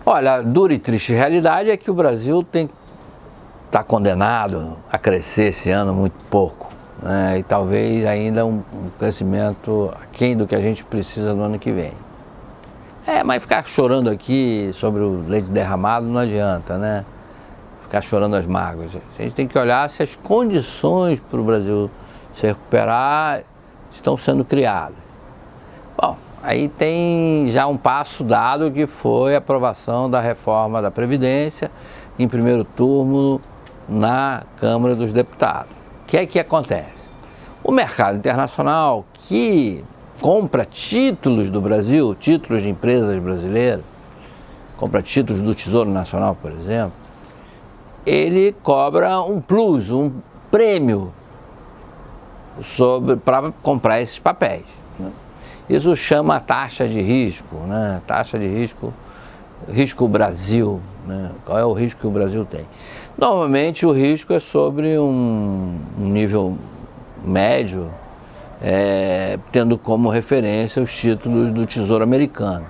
Olha, a dura e triste realidade é que o Brasil está condenado a crescer esse ano muito pouco, né? E talvez ainda um crescimento aquém do que a gente precisa no ano que vem. Mas ficar chorando aqui sobre o leite derramado não adianta, né? Ficar chorando as mágoas. A gente tem que olhar se as condições para o Brasil se recuperar estão sendo criadas. Bom, aí tem já um passo dado que foi a aprovação da reforma da Previdência em primeiro turno na Câmara dos Deputados. O que é que acontece? O mercado internacional que compra títulos do Brasil, títulos de empresas brasileiras, compra títulos do Tesouro Nacional, por exemplo, ele cobra um plus, um prêmio para comprar esses papéis, né? Isso chama taxa de risco, né? Taxa de risco Brasil, né? Qual é o risco que o Brasil tem? Normalmente o risco é sobre um nível médio, tendo como referência os títulos do Tesouro Americano,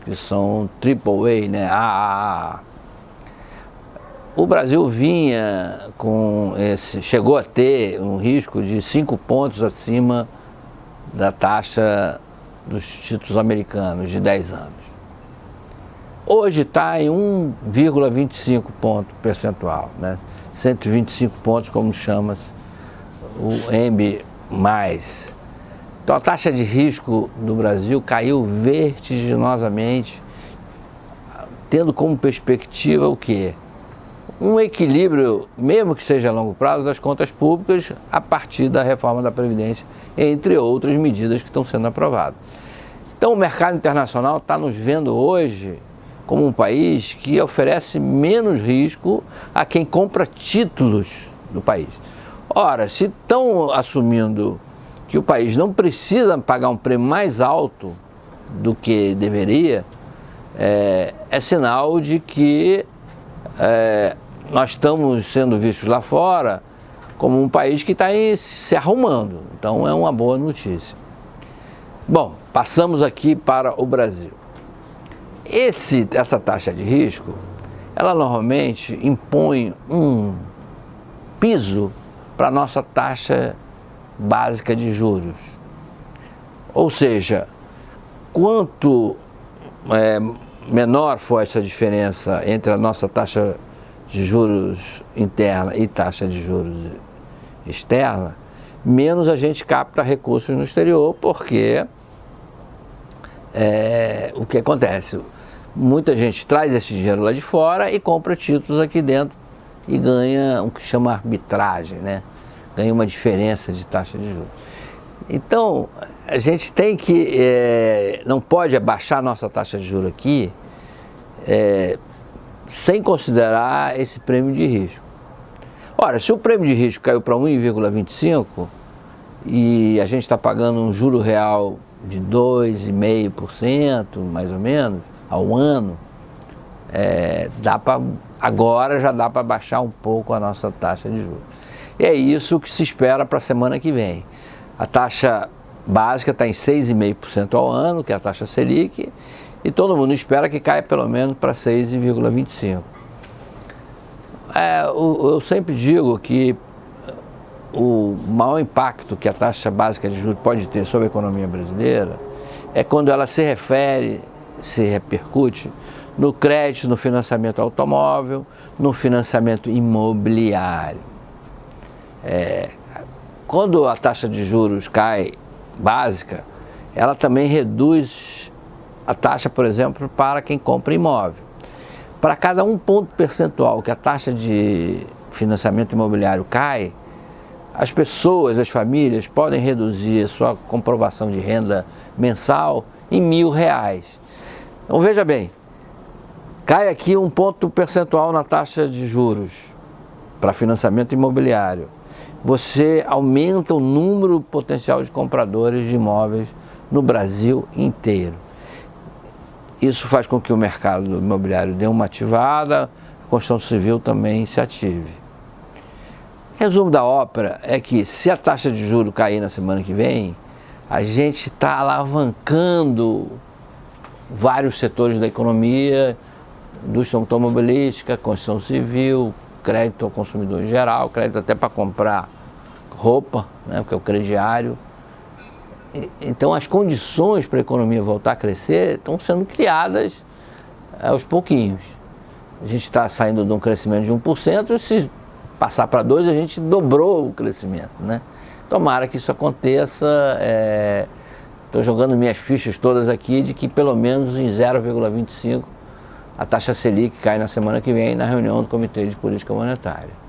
que são AAA, né? AAA. O Brasil chegou a ter um risco de 5 pontos acima da taxa dos títulos americanos de 10 anos. Hoje está em 1,25 ponto percentual, né? 125 pontos, como chama-se o M+. Então a taxa de risco do Brasil caiu vertiginosamente, tendo como perspectiva o quê? Um equilíbrio, mesmo que seja a longo prazo, das contas públicas a partir da reforma da Previdência, entre outras medidas que estão sendo aprovadas. Então o mercado internacional está nos vendo hoje como um país que oferece menos risco a quem compra títulos do país. Ora, se estão assumindo que o país não precisa pagar um prêmio mais alto do que deveria, é sinal de que nós estamos sendo vistos lá fora como um país que está se arrumando. Então é uma boa notícia. Bom, passamos aqui para o Brasil. Essa taxa de risco, ela normalmente impõe um piso para a nossa taxa básica de juros. Ou seja, quanto menor for essa diferença entre a nossa taxa de juros interna e taxa de juros externa, menos a gente capta recursos no exterior, porque o que acontece? Muita gente traz esse dinheiro lá de fora e compra títulos aqui dentro e ganha o que chama arbitragem, né? Ganha uma diferença de taxa de juros. Então, a gente tem que, não pode abaixar a nossa taxa de juros aqui sem considerar esse prêmio de risco. Ora, se o prêmio de risco caiu para 1,25 e a gente está pagando um juro real de 2,5%, mais ou menos, ao ano, agora já dá para baixar um pouco a nossa taxa de juros. E é isso que se espera para a semana que vem. A taxa básica está em 6,5% ao ano, que é a taxa Selic, e todo mundo espera que caia pelo menos para 6,25%. Eu sempre digo que o maior impacto que a taxa básica de juros pode ter sobre a economia brasileira é quando ela se repercute no crédito, no financiamento automóvel, no financiamento imobiliário. Quando a taxa de juros cai básica, ela também reduz a taxa, por exemplo, para quem compra imóvel. Para cada 1 ponto percentual que a taxa de financiamento imobiliário cai, as pessoas, as famílias, podem reduzir a sua comprovação de renda mensal em R$1.000. Então veja bem, cai aqui 1 ponto percentual na taxa de juros para financiamento imobiliário. Você aumenta o número potencial de compradores de imóveis no Brasil inteiro. Isso faz com que o mercado imobiliário dê uma ativada, a construção civil também se ative. Resumo da ópera é que, se a taxa de juros cair na semana que vem, a gente está alavancando vários setores da economia indústria automobilística, construção civil, crédito ao consumidor em geral, crédito até para comprar roupa, né, porque é o crediário. Então as condições para a economia voltar a crescer estão sendo criadas aos pouquinhos. A gente está saindo de um crescimento de 1%, e se passar para 2%, a gente dobrou o crescimento, né? Tomara que isso aconteça. Estou jogando minhas fichas todas aqui de que pelo menos em 0,25% a taxa Selic cai na semana que vem na reunião do Comitê de Política Monetária.